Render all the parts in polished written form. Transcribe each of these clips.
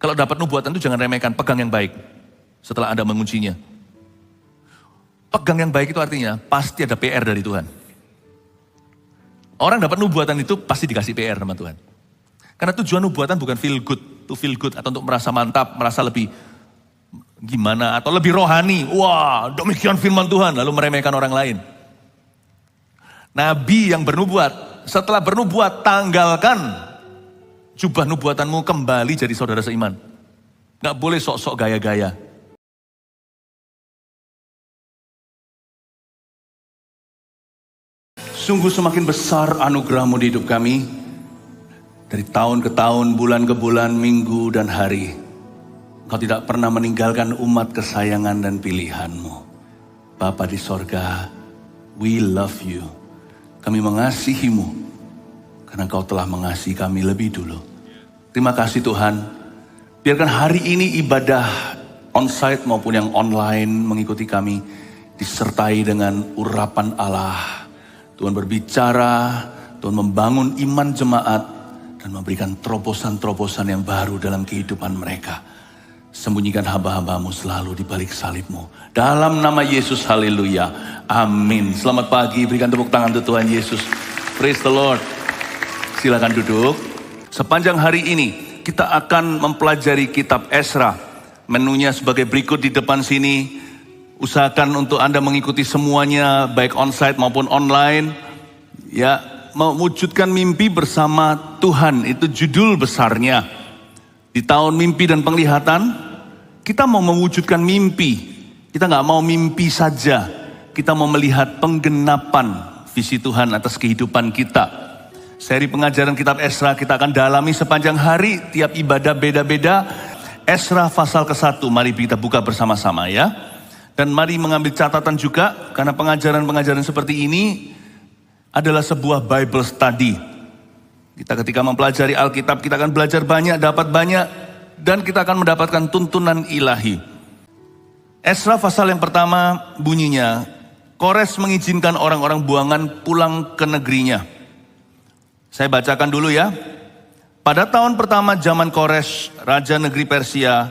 Kalau dapat nubuatan itu jangan remehkan, pegang yang baik setelah Anda menguncinya. Pegang yang baik itu artinya pasti ada PR dari Tuhan. Orang dapat nubuatan itu pasti dikasih PR sama Tuhan. Karena tujuan nubuatan bukan feel good, to feel good atau untuk merasa mantap, merasa lebih gimana atau lebih rohani. Wah, demikian firman Tuhan lalu meremehkan orang lain. Nabi yang bernubuat, setelah bernubuat tanggalkan jubah nubuatanmu, kembali jadi saudara seiman. Gak boleh sok-sok gaya-gaya. Sungguh semakin besar anugerah-Mu di hidup kami. Dari tahun ke tahun, bulan ke bulan, minggu dan hari. Engkau tidak pernah meninggalkan umat kesayangan dan pilihan-Mu. Bapa di sorga, we love you. Kami mengasihi-Mu. Karena Engkau telah mengasihi kami lebih dulu. Terima kasih Tuhan. Biarkan hari ini ibadah onsite maupun yang online mengikuti kami. Disertai dengan urapan Allah. Tuhan berbicara, Tuhan membangun iman jemaat. Dan memberikan terobosan-terobosan yang baru dalam kehidupan mereka. Sembunyikan hamba-hambamu selalu di balik salib-Mu. Dalam nama Yesus, haleluya. Amin. Selamat pagi, berikan tepuk tangan untuk Tuhan Yesus. Praise the Lord. Silakan duduk. Sepanjang hari ini kita akan mempelajari kitab Ezra. Menunya sebagai berikut di depan sini. Usahakan untuk Anda mengikuti semuanya baik onsite maupun online. Ya, mewujudkan mimpi bersama Tuhan, itu judul besarnya. Di tahun mimpi dan penglihatan, kita mau mewujudkan mimpi. Kita nggak mau mimpi saja. Kita mau melihat penggenapan visi Tuhan atas kehidupan kita. Seri pengajaran kitab Ezra kita akan dalami sepanjang hari, tiap ibadah beda-beda. Ezra pasal ke-1, mari kita buka bersama-sama ya. Dan mari mengambil catatan juga, karena pengajaran-pengajaran seperti ini adalah sebuah Bible study. Kita ketika mempelajari Alkitab, kita akan belajar banyak, dapat banyak, dan kita akan mendapatkan tuntunan ilahi. Ezra pasal yang pertama bunyinya, Kores mengizinkan orang-orang buangan pulang ke negerinya. Saya bacakan dulu ya. Pada tahun pertama zaman Kores, Raja negeri Persia,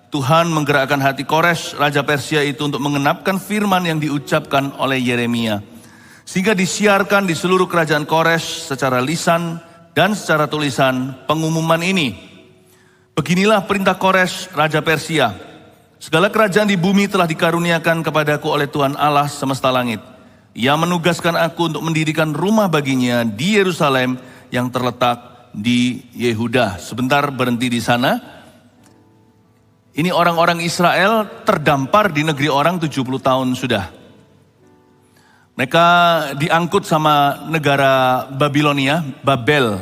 Tuhan menggerakkan hati Kores, Raja Persia itu untuk mengenapkan firman yang diucapkan oleh Yeremia. Sehingga disiarkan di seluruh kerajaan Kores secara lisan dan secara tulisan pengumuman ini. Beginilah perintah Kores, Raja Persia. Segala kerajaan di bumi telah dikaruniakan kepadaku oleh Tuhan Allah semesta langit. Ia menugaskan aku untuk mendirikan rumah baginya di Yerusalem yang terletak di Yehuda. Sebentar berhenti di sana. Ini orang-orang Israel terdampar di negeri orang 70 tahun sudah. Mereka diangkut sama negara Babilonia, Babel.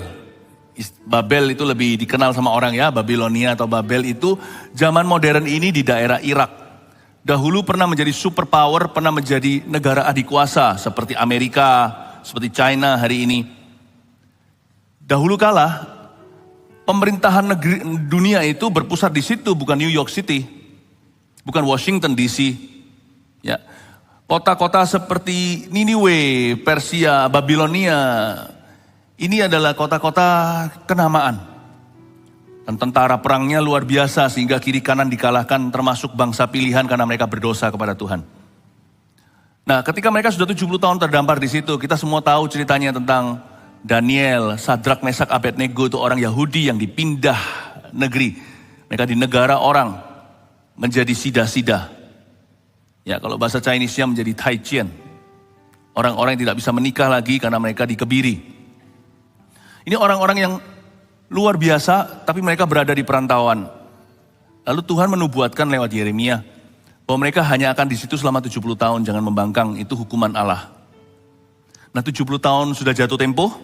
Babel itu lebih dikenal sama orang ya, Babilonia atau Babel itu zaman modern ini di daerah Irak. Dahulu pernah menjadi superpower, pernah menjadi negara adikuasa seperti Amerika, seperti China hari ini. Dahulu kala pemerintahan negeri dunia itu berpusat di situ, bukan New York City, bukan Washington DC. Ya. Kota-kota seperti Niniwe, Persia, Babilonia, ini adalah kota-kota kenamaan. Dan tentara perangnya luar biasa sehingga kiri kanan dikalahkan termasuk bangsa pilihan karena mereka berdosa kepada Tuhan. Nah, ketika mereka sudah 70 tahun terdampar di situ, kita semua tahu ceritanya tentang Daniel, Sadrak, Mesak, Abednego itu orang Yahudi yang dipindah negeri. Mereka di negara orang menjadi sida-sida. Ya, kalau bahasa Chinese-nya menjadi Taician. Orang-orang yang tidak bisa menikah lagi karena mereka dikebiri. Ini orang-orang yang luar biasa, tapi mereka berada di perantauan. Lalu Tuhan menubuatkan lewat Yeremia bahwa mereka hanya akan di situ selama 70 tahun, jangan membangkang, itu hukuman Allah. Nah 70 tahun sudah jatuh tempo,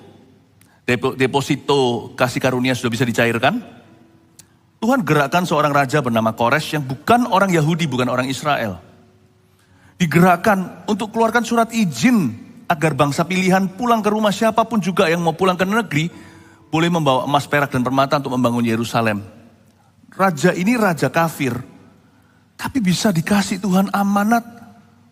deposito kasih karunia sudah bisa dicairkan. Tuhan gerakkan seorang raja bernama Kores yang bukan orang Yahudi, bukan orang Israel. Digerakkan untuk keluarkan surat izin agar bangsa pilihan pulang ke rumah, siapapun juga yang mau pulang ke negeri boleh membawa emas, perak, dan permata untuk membangun Yerusalem. Raja ini raja kafir, tapi bisa dikasih Tuhan amanat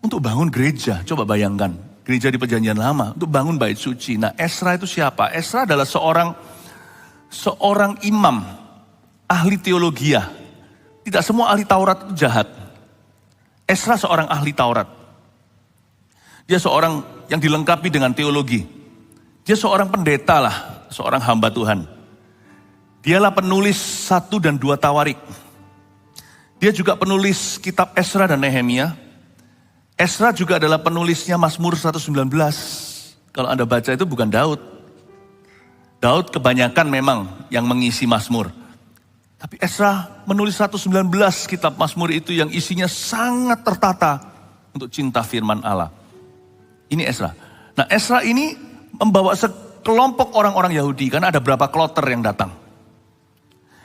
untuk bangun gereja. Coba bayangkan, gereja di Perjanjian Lama, untuk bangun bait suci. Nah, Ezra itu siapa? Ezra adalah seorang imam ahli teologi ya. Tidak semua ahli Taurat itu jahat. Esra seorang ahli Taurat. Dia seorang yang dilengkapi dengan teologi. Dia seorang pendeta lah, seorang hamba Tuhan. Dialah penulis 1 dan 2 Tawarik. Dia juga penulis kitab Esra dan Nehemia. Esra juga adalah penulisnya Mazmur 119. Kalau Anda baca itu bukan Daud. Daud kebanyakan memang yang mengisi Mazmur. Tapi Esra menulis 119 kitab Mazmur itu yang isinya sangat tertata untuk cinta firman Allah. Ini Esra. Nah, Esra ini membawa sekelompok orang-orang Yahudi karena ada berapa kloter yang datang.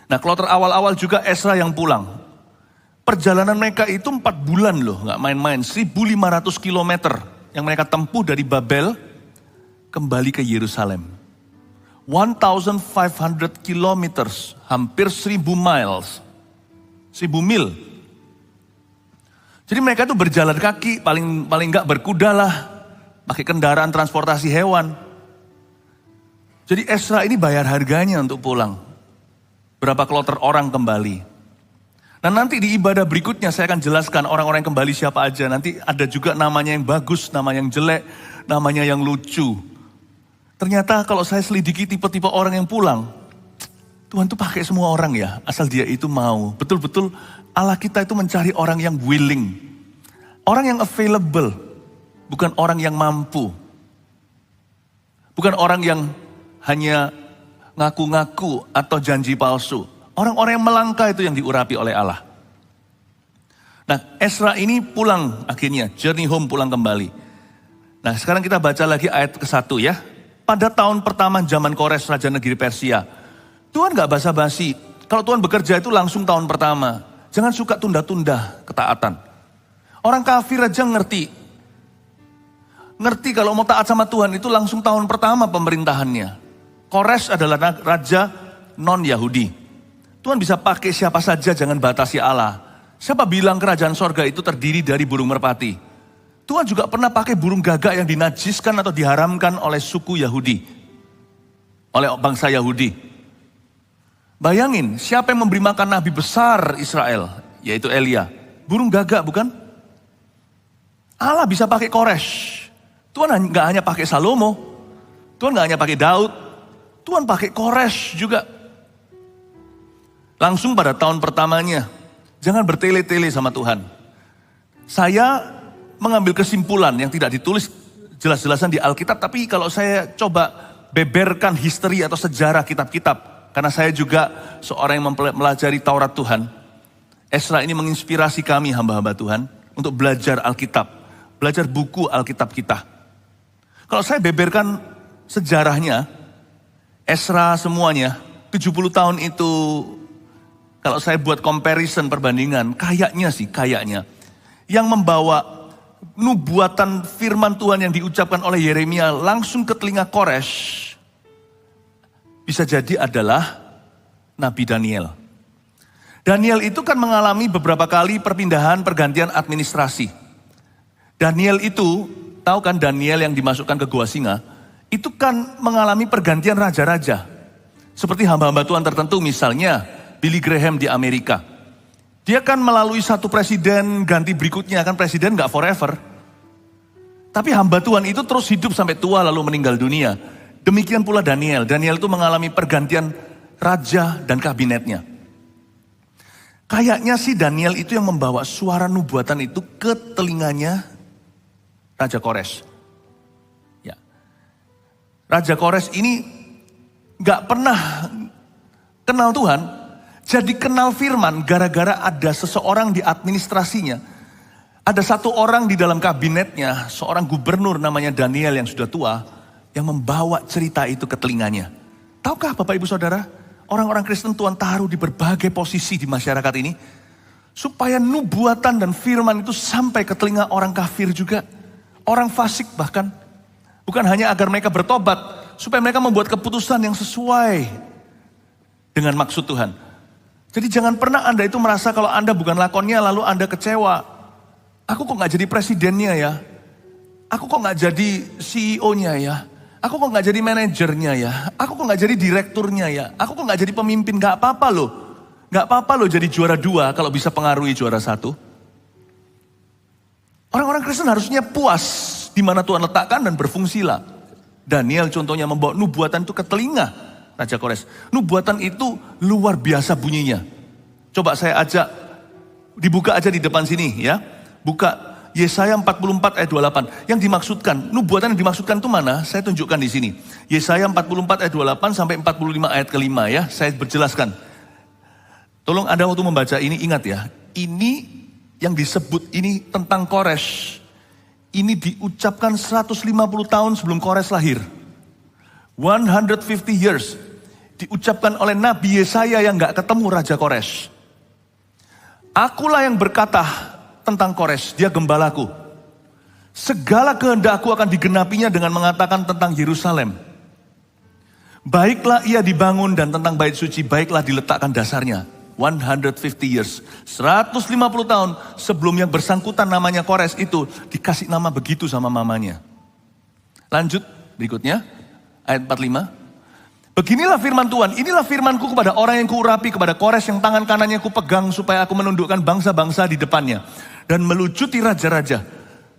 Nah, kloter awal-awal juga Esra yang pulang. Perjalanan mereka itu 4 bulan loh, gak main-main. 1.500 kilometer yang mereka tempuh dari Babel kembali ke Yerusalem. 1,500 kilometers, hampir 1.000 miles, 1.000 mil. Jadi mereka itu berjalan kaki, paling enggak berkuda lah, pakai kendaraan transportasi hewan. Jadi Esra ini bayar harganya untuk pulang. Berapa kloter orang kembali. Nah, nanti di ibadah berikutnya saya akan jelaskan orang-orang yang kembali siapa aja. Nanti ada juga namanya yang bagus, nama yang jelek, namanya yang lucu. Ternyata kalau saya selidiki tipe-tipe orang yang pulang, Tuhan tuh pakai semua orang ya, asal dia itu mau. Betul-betul Allah kita itu mencari orang yang willing. Orang yang available, bukan orang yang mampu. Bukan orang yang hanya ngaku-ngaku atau janji palsu. Orang-orang yang melangkah itu yang diurapi oleh Allah. Nah, Esra ini pulang akhirnya, journey home, pulang kembali. Nah, sekarang kita baca lagi ayat ke-1 ya. Pada tahun pertama zaman Kores, Raja Negeri Persia. Tuhan gak basa-basi. Kalau Tuhan bekerja itu langsung tahun pertama. Jangan suka tunda-tunda ketaatan. Orang kafir aja ngerti. Ngerti kalau mau taat sama Tuhan itu langsung tahun pertama pemerintahannya. Kores adalah raja non-Yahudi. Tuhan bisa pakai siapa saja, jangan batasi Allah. Siapa bilang kerajaan sorga itu terdiri dari burung merpati? Tuhan juga pernah pakai burung gagak yang dinajiskan atau diharamkan oleh suku Yahudi. Oleh bangsa Yahudi. Bayangin, siapa yang memberi makan nabi besar Israel? Yaitu Elia. Burung gagak bukan? Allah bisa pakai Kores. Tuhan gak hanya pakai Salomo. Tuhan gak hanya pakai Daud. Tuhan pakai Kores juga. Langsung pada tahun pertamanya. Jangan bertele-tele sama Tuhan. Saya mengambil kesimpulan yang tidak ditulis jelas-jelasan di Alkitab, tapi kalau saya coba beberkan history atau sejarah kitab-kitab, karena saya juga seorang yang mempelajari Taurat Tuhan, Esra ini menginspirasi kami hamba-hamba Tuhan untuk belajar Alkitab, belajar buku Alkitab kita. Kalau saya beberkan sejarahnya, Esra semuanya, 70 tahun itu, kalau saya buat comparison, perbandingan, kayaknya, yang membawa nubuatan firman Tuhan yang diucapkan oleh Yeremia langsung ke telinga Kores, bisa jadi adalah Nabi Daniel. Daniel itu kan mengalami beberapa kali pergantian administrasi. Daniel itu, tahu kan Daniel yang dimasukkan ke Gua Singa, itu kan mengalami pergantian raja-raja. Seperti hamba-hamba Tuhan tertentu, misalnya Billy Graham di Amerika. Dia kan melalui satu presiden ganti berikutnya, kan presiden gak forever. Tapi hamba Tuhan itu terus hidup sampai tua lalu meninggal dunia. Demikian pula Daniel. Daniel itu mengalami pergantian raja dan kabinetnya. Kayaknya sih Daniel itu yang membawa suara nubuatan itu ke telinganya Raja Kores. Ya. Raja Kores ini gak pernah kenal Tuhan. Jadi kenal firman gara-gara ada seseorang di administrasinya. Ada satu orang di dalam kabinetnya, seorang gubernur namanya Daniel yang sudah tua, yang membawa cerita itu ke telinganya. Tahukah Bapak Ibu Saudara, orang-orang Kristen Tuhan taruh di berbagai posisi di masyarakat ini, supaya nubuatan dan firman itu sampai ke telinga orang kafir juga. Orang fasik bahkan. Bukan hanya agar mereka bertobat, supaya mereka membuat keputusan yang sesuai dengan maksud Tuhan. Jadi jangan pernah Anda itu merasa kalau Anda bukan lakonnya lalu Anda kecewa. Aku kok gak jadi presidennya ya? Aku kok gak jadi CEO-nya ya? Aku kok gak jadi manajernya ya? Aku kok gak jadi direkturnya ya? Aku kok gak jadi pemimpin? Gak apa-apa loh. Gak apa-apa loh jadi juara 2 kalau bisa pengaruhi juara 1. Orang-orang Kristen harusnya puas di mana Tuhan letakkan dan berfungsilah. Daniel contohnya membawa nubuatan itu ke telinga Raja Kores. Nubuatan itu luar biasa bunyinya. Coba saya ajak, dibuka aja di depan sini ya. Buka Yesaya 44 ayat 28. Yang dimaksudkan, nubuatan yang dimaksudkan itu mana? Saya tunjukkan di sini. Yesaya 44 ayat 28 sampai 45 ayat ke-5 ya. Saya berjelaskan. Tolong Anda waktu membaca ini ingat ya. Ini yang disebut ini tentang Kores. Ini diucapkan 150 tahun sebelum Kores lahir. 150 years. Diucapkan oleh Nabi Yesaya yang gak ketemu Raja Kores. Akulah yang berkata tentang Kores, dia gembalaku. Segala kehendakku akan digenapinya dengan mengatakan tentang Yerusalem. Baiklah ia dibangun dan tentang bait suci, baiklah diletakkan dasarnya. 150 years, 150 tahun sebelum yang bersangkutan namanya Kores itu dikasih nama begitu sama mamanya. Lanjut berikutnya, ayat 45. Beginilah firman Tuhan, inilah firmanku kepada orang yang kuurapi, kepada Kores yang tangan kanannya kupegang supaya aku menundukkan bangsa-bangsa di depannya dan melucuti raja-raja.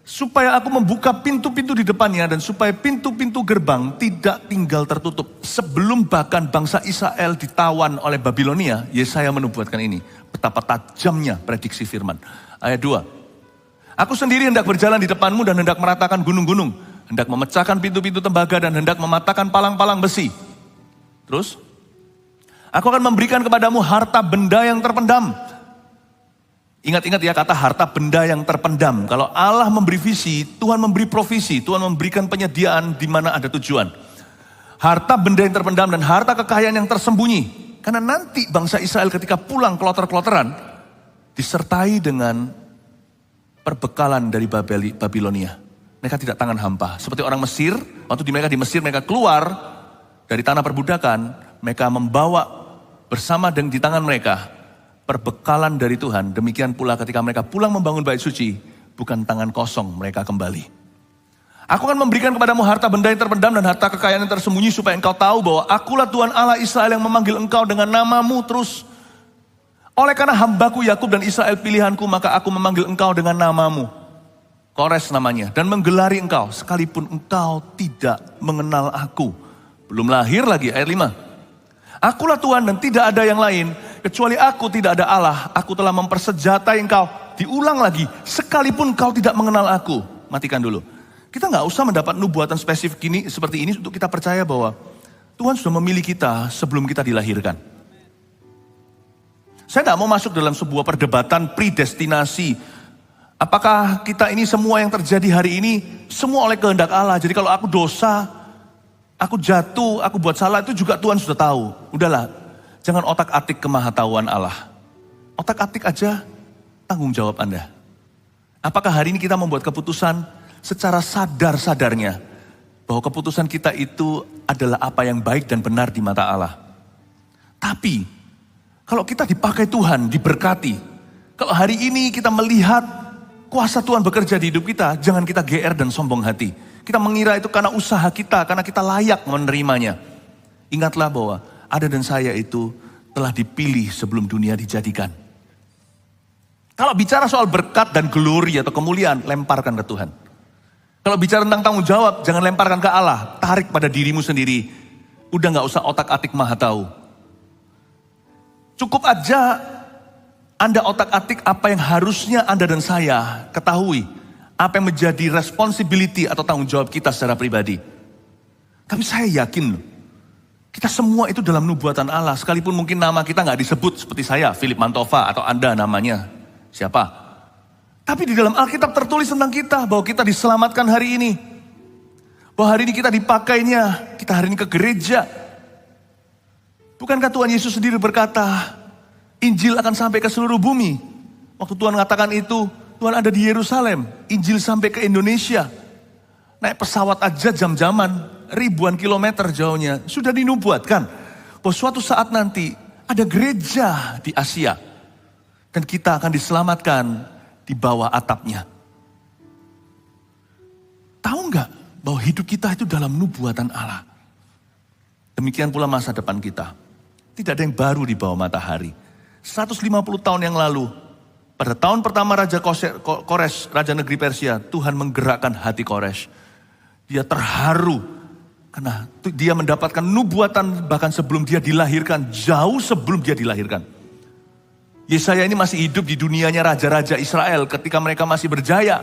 Supaya aku membuka pintu-pintu di depannya dan supaya pintu-pintu gerbang tidak tinggal tertutup. Sebelum bahkan bangsa Israel ditawan oleh Babilonia, Yesaya menubuatkan ini. Betapa tajamnya prediksi firman. Ayat 2. Aku sendiri hendak berjalan di depanmu dan hendak meratakan gunung-gunung. Hendak memecahkan pintu-pintu tembaga dan hendak mematahkan palang-palang besi. Terus, aku akan memberikan kepadamu harta benda yang terpendam. Ingat-ingat ya kata harta benda yang terpendam. Kalau Allah memberi visi, Tuhan memberi provisi, Tuhan memberikan penyediaan di mana ada tujuan. Harta benda yang terpendam dan harta kekayaan yang tersembunyi. Karena nanti bangsa Israel ketika pulang kloter-kloteran, disertai dengan perbekalan dari Babilonia. Mereka tidak tangan hampa. Seperti orang Mesir, waktu mereka di Mesir mereka keluar dari tanah perbudakan, mereka membawa bersama dan di tangan mereka perbekalan dari Tuhan. Demikian pula ketika mereka pulang membangun bait suci, bukan tangan kosong mereka kembali. Aku akan memberikan kepadamu harta benda yang terpendam dan harta kekayaan yang tersembunyi supaya engkau tahu bahwa akulah Tuhan Allah Israel yang memanggil engkau dengan namamu terus. Oleh karena hambaku Yakub dan Israel pilihanku, maka aku memanggil engkau dengan namamu. Kores namanya. Dan menggelari engkau sekalipun engkau tidak mengenal aku. Belum lahir lagi ayat 5. Akulah Tuhan dan tidak ada yang lain. Kecuali aku tidak ada Allah. Aku telah mempersenjatai engkau. Diulang lagi. Sekalipun engkau tidak mengenal aku. Matikan dulu. Kita gak usah mendapat nubuatan spesifik ini seperti ini untuk kita percaya bahwa Tuhan sudah memilih kita sebelum kita dilahirkan. Saya gak mau masuk dalam sebuah perdebatan predestinasi. Apakah kita ini semua yang terjadi hari ini semua oleh kehendak Allah. Jadi kalau aku dosa, aku jatuh, aku buat salah itu juga Tuhan sudah tahu. Udahlah, jangan otak-atik kemahatauan Allah. Otak-atik aja tanggung jawab Anda. Apakah hari ini kita membuat keputusan secara sadar-sadarnya bahwa keputusan kita itu adalah apa yang baik dan benar di mata Allah. Tapi kalau kita dipakai Tuhan, diberkati, kalau hari ini kita melihat kuasa Tuhan bekerja di hidup kita, jangan kita GR dan sombong hati. Kita mengira itu karena usaha kita, karena kita layak menerimanya. Ingatlah bahwa Anda dan saya itu telah dipilih sebelum dunia dijadikan. Kalau bicara soal berkat dan glory atau kemuliaan, lemparkan ke Tuhan. Kalau bicara tentang tanggung jawab, jangan lemparkan ke Allah. Tarik pada dirimu sendiri. Udah gak usah otak-atik maha tahu. Cukup aja Anda otak-atik apa yang harusnya Anda dan saya ketahui. Apa yang menjadi responsibility atau tanggung jawab kita secara pribadi. Tapi saya yakin loh, kita semua itu dalam nubuatan Allah. Sekalipun mungkin nama kita gak disebut seperti saya, Philip Mantova, atau Anda namanya siapa. Tapi di dalam Alkitab tertulis tentang kita, bahwa kita diselamatkan hari ini. Bahwa hari ini kita dipakainya, kita hari ini ke gereja. Bukankah Tuhan Yesus sendiri berkata, Injil akan sampai ke seluruh bumi. Waktu Tuhan mengatakan itu, Tuhan ada di Yerusalem, Injil sampai ke Indonesia. Naik pesawat aja jam-jaman, ribuan kilometer jauhnya. Sudah dinubuatkan bahwa suatu saat nanti ada gereja di Asia. Dan kita akan diselamatkan di bawah atapnya. Tahu nggak bahwa hidup kita itu dalam nubuatan Allah? Demikian pula masa depan kita. Tidak ada yang baru di bawah matahari. 150 tahun yang lalu, pada tahun pertama Raja Kores, Raja Negeri Persia, Tuhan menggerakkan hati Kores. Dia terharu karena dia mendapatkan nubuatan bahkan sebelum dia dilahirkan, jauh sebelum dia dilahirkan. Yesaya ini masih hidup di dunianya raja-raja Israel ketika mereka masih berjaya.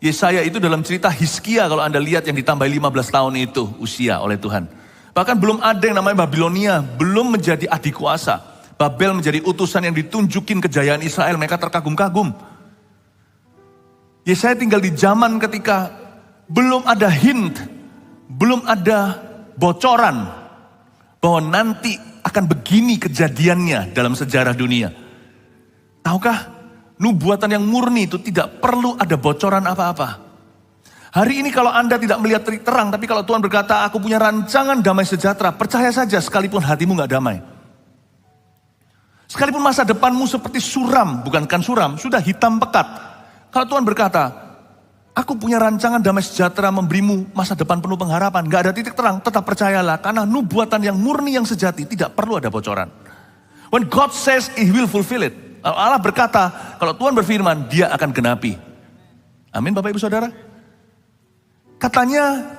Yesaya itu dalam cerita Hizkia kalau Anda lihat yang ditambah 15 tahun itu usia oleh Tuhan. Bahkan belum ada yang namanya Babilonia, belum menjadi adik kuasa. Babel menjadi utusan yang ditunjukin kejayaan Israel, mereka terkagum-kagum. Yesaya tinggal di zaman ketika belum ada hint, belum ada bocoran bahwa nanti akan begini kejadiannya dalam sejarah dunia. Tahukah, nubuatan yang murni itu tidak perlu ada bocoran apa-apa. Hari ini kalau Anda tidak melihat terang, tapi kalau Tuhan berkata, aku punya rancangan damai sejahtera, percaya saja sekalipun hatimu gak damai. Sekalipun masa depanmu seperti suram, bukan suram, sudah hitam pekat. Kalau Tuhan berkata, aku punya rancangan damai sejahtera memberimu masa depan penuh pengharapan. Gak ada titik terang, tetap percayalah. Karena nubuatan yang murni yang sejati tidak perlu ada bocoran. When God says, He will fulfill it. Kalau Allah berkata, kalau Tuhan berfirman, Dia akan genapi. Amin Bapak Ibu Saudara. Katanya,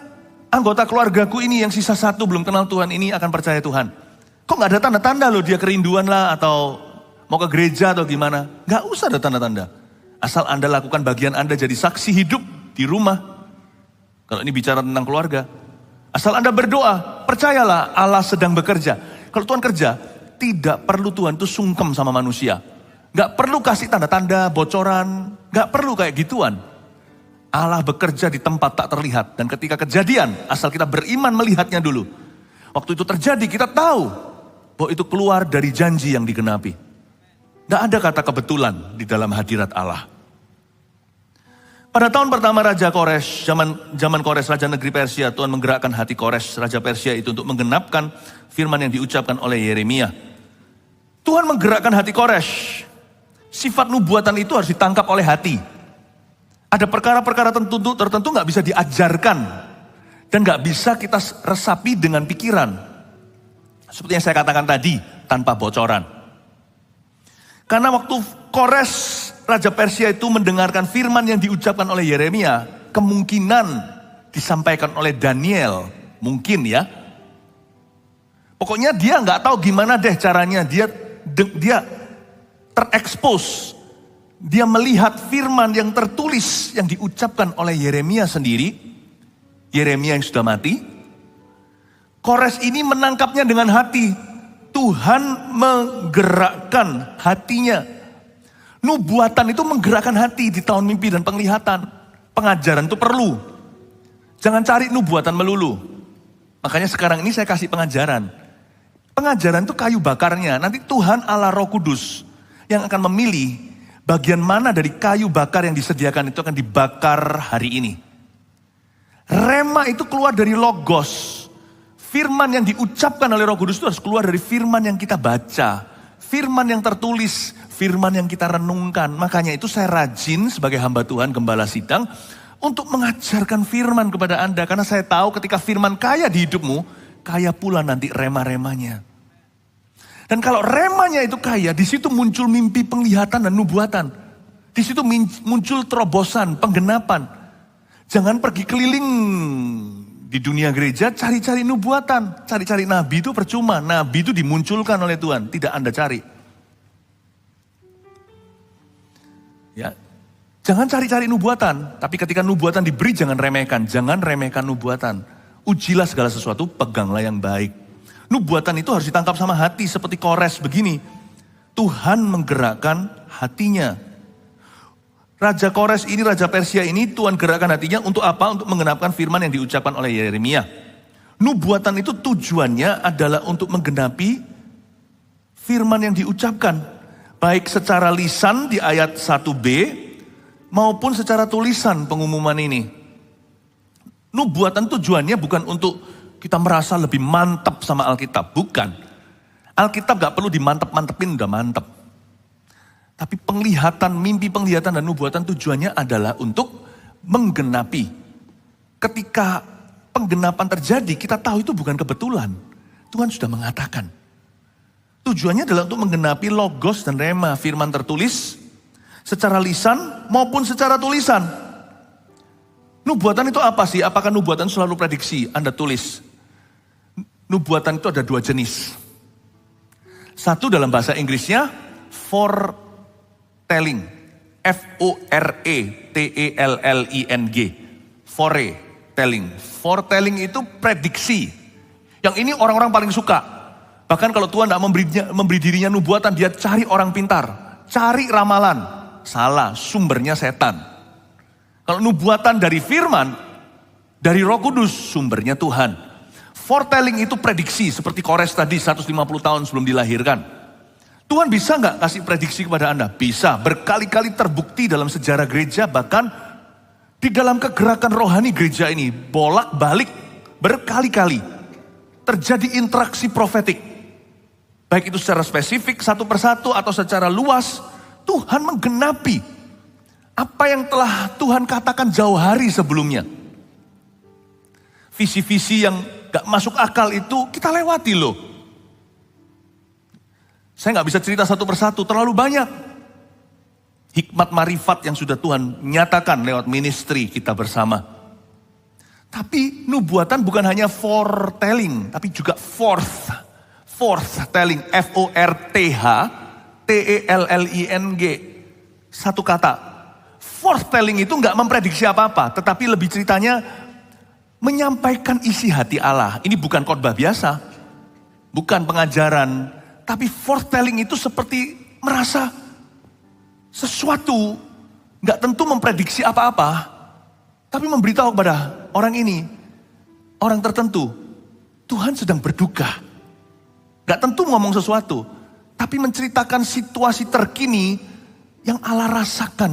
anggota keluargaku ini yang sisa satu belum kenal Tuhan ini akan percaya Tuhan. Kok gak ada tanda-tanda loh dia kerinduan lah atau mau ke gereja atau gimana. Gak usah ada tanda-tanda. Asal Anda lakukan bagian Anda jadi saksi hidup di rumah. Kalau ini bicara tentang keluarga. Asal Anda berdoa, percayalah Allah sedang bekerja. Kalau Tuhan kerja, tidak perlu Tuhan itu sungkem sama manusia. Gak perlu kasih tanda-tanda, bocoran. Gak perlu kayak gituan. Allah bekerja di tempat tak terlihat. Dan ketika kejadian, asal kita beriman melihatnya dulu. Waktu itu terjadi, kita tahu bahwa itu keluar dari janji yang digenapi. Gak ada kata kebetulan di dalam hadirat Allah. Pada tahun pertama Raja Kores, zaman Kores Raja Negeri Persia, Tuhan menggerakkan hati Kores Raja Persia itu untuk menggenapkan firman yang diucapkan oleh Yeremia. Tuhan menggerakkan hati Kores. Sifat nubuatan itu harus ditangkap oleh hati. Ada perkara-perkara tertentu gak bisa diajarkan. Dan gak bisa kita resapi dengan pikiran. Seperti yang saya katakan tadi, tanpa bocoran. Karena waktu Kores, Raja Persia itu mendengarkan firman yang diucapkan oleh Yeremia, kemungkinan disampaikan oleh Daniel, mungkin ya. Pokoknya dia nggak tahu gimana deh caranya, dia terekspos. Dia melihat firman yang tertulis yang diucapkan oleh Yeremia sendiri, Yeremia yang sudah mati. Kores ini menangkapnya dengan hati. Tuhan menggerakkan hatinya. Nubuatan itu menggerakkan hati di tahun mimpi dan penglihatan. Pengajaran itu perlu. Jangan cari nubuatan melulu. Makanya sekarang ini saya kasih pengajaran. Pengajaran itu kayu bakarnya. Nanti Tuhan Allah Roh Kudus yang akan memilih bagian mana dari kayu bakar yang disediakan itu akan dibakar hari ini. Rema itu keluar dari logos. Firman yang diucapkan oleh Roh Kudus itu harus keluar dari firman yang kita baca. Firman yang tertulis, firman yang kita renungkan. Makanya itu saya rajin sebagai hamba Tuhan, gembala sidang, untuk mengajarkan firman kepada Anda. Karena saya tahu ketika firman kaya di hidupmu, kaya pula nanti rema-remanya. Dan kalau remanya itu kaya, di situ muncul mimpi, penglihatan, dan nubuatan. Di situ muncul terobosan, penggenapan. Jangan pergi keliling di dunia gereja cari-cari nubuatan. Cari-cari nabi itu percuma. Nabi itu dimunculkan oleh Tuhan, tidak Anda cari. Ya, jangan cari-cari nubuatan. Tapi ketika nubuatan diberi jangan remehkan. Jangan remehkan nubuatan. Ujilah segala sesuatu, peganglah yang baik. Nubuatan itu harus ditangkap sama hati seperti Kores begini. Tuhan menggerakkan hatinya. Raja Kores ini, Raja Persia ini, Tuhan gerakkan hatinya untuk apa? Untuk menggenapkan firman yang diucapkan oleh Yeremia. Nubuatan itu tujuannya adalah untuk menggenapi firman yang diucapkan. Baik secara lisan di ayat 1b, maupun secara tulisan pengumuman ini. Nubuatan tujuannya bukan untuk kita merasa lebih mantap sama Alkitab. Bukan. Alkitab gak perlu dimantep-mantepin, udah mantep. Tapi penglihatan, mimpi penglihatan dan nubuatan tujuannya adalah untuk menggenapi. Ketika penggenapan terjadi, kita tahu itu bukan kebetulan. Tuhan sudah mengatakan. Tujuannya adalah untuk menggenapi logos dan rema, firman tertulis secara lisan maupun secara tulisan. Nubuatan itu apa sih? Apakah nubuatan selalu prediksi? Anda tulis. Nubuatan itu ada dua jenis. Satu dalam bahasa Inggrisnya foretelling. Foretelling. Foretelling. Foretelling itu prediksi. Yang ini orang-orang paling suka. Bahkan kalau Tuhan tidak memberi dirinya nubuatan, dia cari orang pintar. Cari ramalan. Salah, sumbernya setan. Kalau nubuatan dari firman, dari Roh Kudus, sumbernya Tuhan. Foretelling itu prediksi, seperti Kores tadi 150 tahun sebelum dilahirkan. Tuhan bisa nggak kasih prediksi kepada Anda? Bisa, berkali-kali terbukti dalam sejarah gereja, bahkan di dalam kegerakan rohani gereja ini, bolak-balik, berkali-kali, terjadi interaksi profetik. Baik itu secara spesifik, satu persatu, atau secara luas, Tuhan menggenapi apa yang telah Tuhan katakan jauh hari sebelumnya. Visi-visi yang gak masuk akal itu kita lewati loh. Saya gak bisa cerita satu persatu, terlalu banyak. Hikmat marifat yang sudah Tuhan nyatakan lewat ministry kita bersama. Tapi nubuatan bukan hanya foretelling, tapi juga forthtelling, Forthelling. Satu kata. Forthtelling itu enggak memprediksi apa-apa, tetapi lebih ceritanya menyampaikan isi hati Allah. Ini bukan khotbah biasa, bukan pengajaran, tapi forthtelling itu seperti merasa sesuatu, enggak tentu memprediksi apa-apa, tapi memberitahu kepada orang ini, orang tertentu, Tuhan sedang berduka. Gak tentu ngomong sesuatu, tapi menceritakan situasi terkini yang Allah rasakan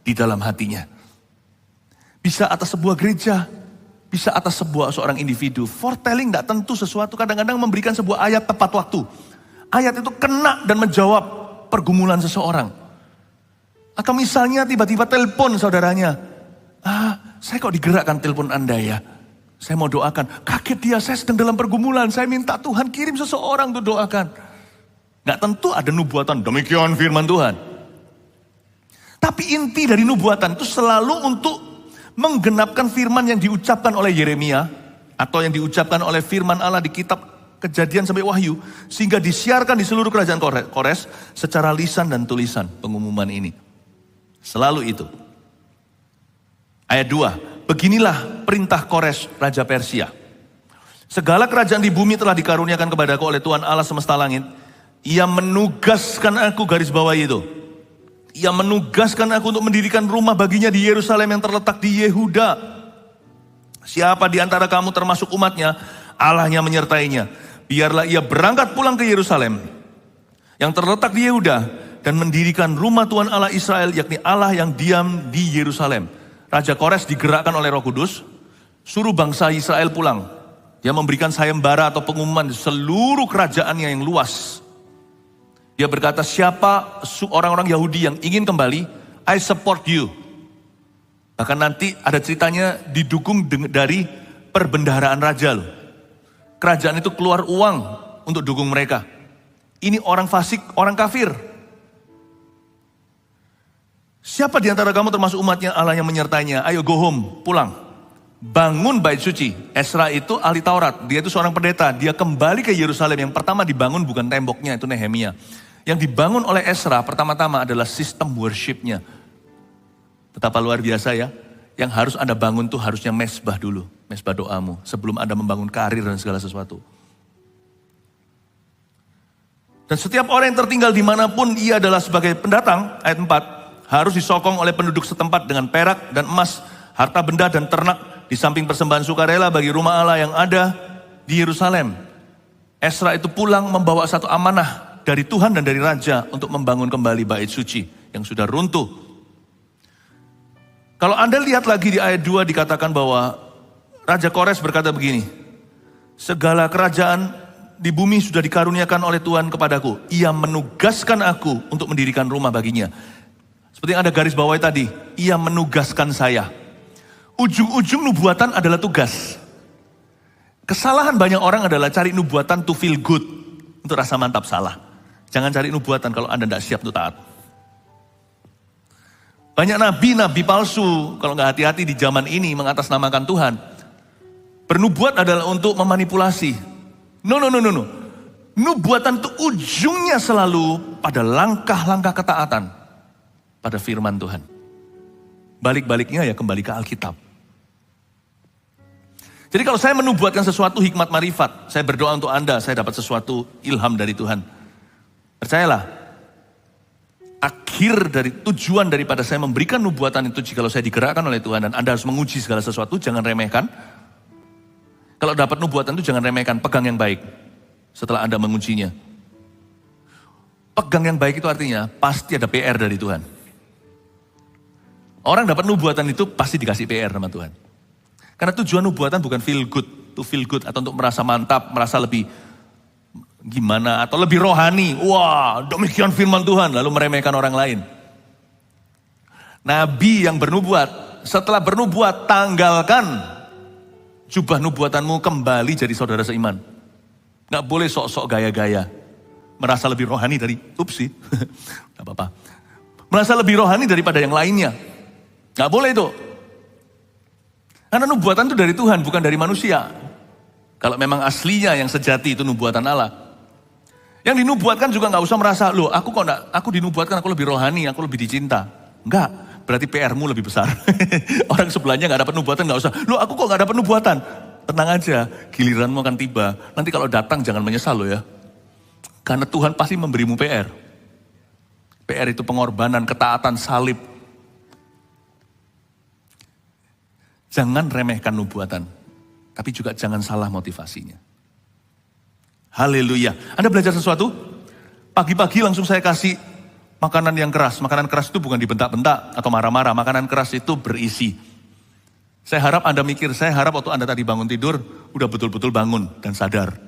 di dalam hatinya. Bisa atas sebuah gereja, bisa atas seorang individu. Foretelling gak tentu sesuatu, kadang-kadang memberikan sebuah ayat tepat waktu. Ayat itu kena dan menjawab pergumulan seseorang. Atau misalnya tiba-tiba telepon saudaranya. Saya kok digerakkan telepon Anda ya? Saya mau doakan, kaget dia, saya sedang dalam pergumulan, saya minta Tuhan kirim seseorang untuk doakan. Gak tentu ada nubuatan, demikian firman Tuhan. Tapi inti dari nubuatan itu selalu untuk menggenapkan firman yang diucapkan oleh Yeremia, atau yang diucapkan oleh firman Allah di kitab Kejadian sampai Wahyu, sehingga disiarkan di seluruh kerajaan Kores secara lisan dan tulisan pengumuman ini. Selalu itu. Ayat 2. Beginilah perintah Kores, Raja Persia. Segala kerajaan di bumi telah dikaruniakan kepadaku oleh Tuhan Allah semesta langit. Ia menugaskan aku, garis bawah itu. Ia menugaskan aku untuk mendirikan rumah baginya di Yerusalem yang terletak di Yehuda. Siapa di antara kamu termasuk umatnya, Allahnya menyertainya. Biarlah ia berangkat pulang ke Yerusalem yang terletak di Yehuda dan mendirikan rumah Tuhan Allah Israel, yakni Allah yang diam di Yerusalem. Raja Kores digerakkan oleh Roh Kudus, suruh bangsa Israel pulang. Dia memberikan sayembara atau pengumuman di seluruh kerajaannya yang luas. Dia berkata, siapa orang-orang Yahudi yang ingin kembali, I support you. Bahkan nanti ada ceritanya didukung dari perbendaharaan raja loh. Kerajaan itu keluar uang untuk dukung mereka. Ini orang fasik, orang kafir. Siapa di antara kamu termasuk umatnya, Allah yang menyertainya, ayo go home, pulang. Bangun bait suci. Ezra itu ahli Taurat, dia itu seorang pendeta. Dia kembali ke Yerusalem, yang pertama dibangun bukan temboknya, itu Nehemia. Yang dibangun oleh Ezra pertama-tama adalah sistem worshipnya. Betapa luar biasa ya. Yang harus Anda bangun tuh harusnya mesbah dulu, mesbah doamu, sebelum Anda membangun karir dan segala sesuatu. Dan setiap orang yang tertinggal dimanapun ia adalah sebagai pendatang, ayat 4, harus disokong oleh penduduk setempat dengan perak dan emas, harta benda dan ternak, di samping persembahan sukarela bagi rumah Allah yang ada di Yerusalem. Ezra itu pulang membawa satu amanah dari Tuhan dan dari Raja untuk membangun kembali bait suci yang sudah runtuh. Kalau Anda lihat lagi di ayat 2 dikatakan bahwa Raja Kores berkata begini, segala kerajaan di bumi sudah dikaruniakan oleh Tuhan kepadaku. Ia menugaskan aku untuk mendirikan rumah baginya. Seperti yang ada garis bawah tadi, ia menugaskan saya. Ujung-ujung nubuatan adalah tugas. Kesalahan banyak orang adalah cari nubuatan to feel good, untuk rasa mantap salah. Jangan cari nubuatan kalau Anda tidak siap untuk taat. Banyak nabi-nabi palsu kalau nggak hati-hati di zaman ini mengatasnamakan Tuhan. Bernubuat adalah untuk memanipulasi. No. Nubuatan itu ujungnya selalu pada langkah-langkah ketaatan pada firman Tuhan. Balik-baliknya ya kembali ke Alkitab. Jadi kalau saya menubuatkan sesuatu hikmat marifat, saya berdoa untuk Anda, saya dapat sesuatu ilham dari Tuhan. Percayalah, akhir dari tujuan daripada saya memberikan nubuatan itu, jikalau saya digerakkan oleh Tuhan dan Anda harus menguji segala sesuatu, jangan remehkan. Kalau dapat nubuatan itu jangan remehkan, pegang yang baik setelah Anda mengujinya. Pegang yang baik itu artinya pasti ada PR dari Tuhan. Orang dapat nubuatan itu pasti dikasih PR sama Tuhan. Karena tujuan nubuatan bukan feel good, to feel good atau untuk merasa mantap, merasa lebih gimana atau lebih rohani. Wah, demikian firman Tuhan lalu meremehkan orang lain. Nabi yang bernubuat, setelah bernubuat tanggalkan jubah nubuatanmu, kembali jadi saudara seiman. Gak boleh sok-sok gaya-gaya. Merasa lebih rohani dari, gak apa-apa. Merasa lebih rohani daripada yang lainnya. Gak boleh itu. Karena nubuatan itu dari Tuhan, bukan dari manusia. Kalau memang aslinya yang sejati itu nubuatan Allah. Yang dinubuatkan juga gak usah merasa, loh aku dinubuatkan, aku lebih rohani, aku lebih dicinta. Enggak, berarti PR-mu lebih besar. Orang sebelahnya gak dapat nubuatan, gak usah, loh aku kok gak dapat nubuatan. Tenang aja, giliranmu akan tiba. Nanti kalau datang jangan menyesal loh ya. Karena Tuhan pasti memberimu PR. PR itu pengorbanan, ketaatan, salib. Jangan remehkan nubuatan. Tapi juga jangan salah motivasinya. Haleluya. Anda belajar sesuatu? Pagi-pagi langsung saya kasih makanan yang keras. Makanan keras itu bukan dibentak-bentak atau marah-marah. Makanan keras itu berisi. Saya harap Anda mikir, saya harap waktu Anda tadi bangun tidur, udah betul-betul bangun dan sadar.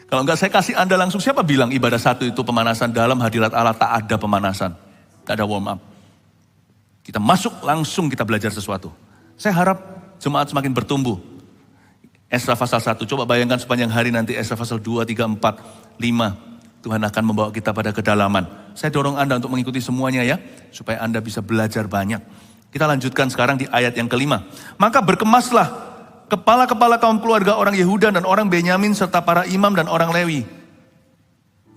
Kalau enggak saya kasih Anda langsung, siapa bilang ibadah satu itu pemanasan? Dalam hadirat Allah tak ada pemanasan. Tak ada warm up. Kita masuk langsung kita belajar sesuatu. Saya harap jemaat semakin bertumbuh. Esra pasal 1, coba bayangkan sepanjang hari nanti Esra pasal 2, 3, 4, 5. Tuhan akan membawa kita pada kedalaman. Saya dorong Anda untuk mengikuti semuanya ya, supaya Anda bisa belajar banyak. Kita lanjutkan sekarang di ayat yang kelima. Maka berkemaslah kepala-kepala kaum keluarga orang Yehuda dan orang Benyamin serta para imam dan orang Lewi.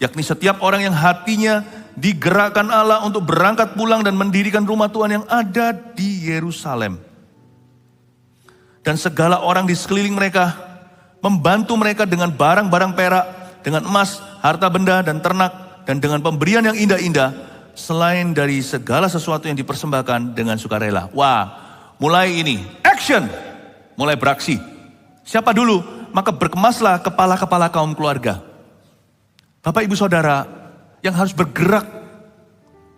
Yakni setiap orang yang hatinya digerakkan Allah untuk berangkat pulang dan mendirikan rumah Tuhan yang ada di Yerusalem. Dan segala orang di sekeliling mereka membantu mereka dengan barang-barang perak, dengan emas, harta benda dan ternak, dan dengan pemberian yang indah-indah, selain dari segala sesuatu yang dipersembahkan dengan sukarela. Wah, mulai ini, action, mulai beraksi. Siapa dulu? Maka berkemaslah kepala-kepala kaum keluarga. Bapak ibu saudara, yang harus bergerak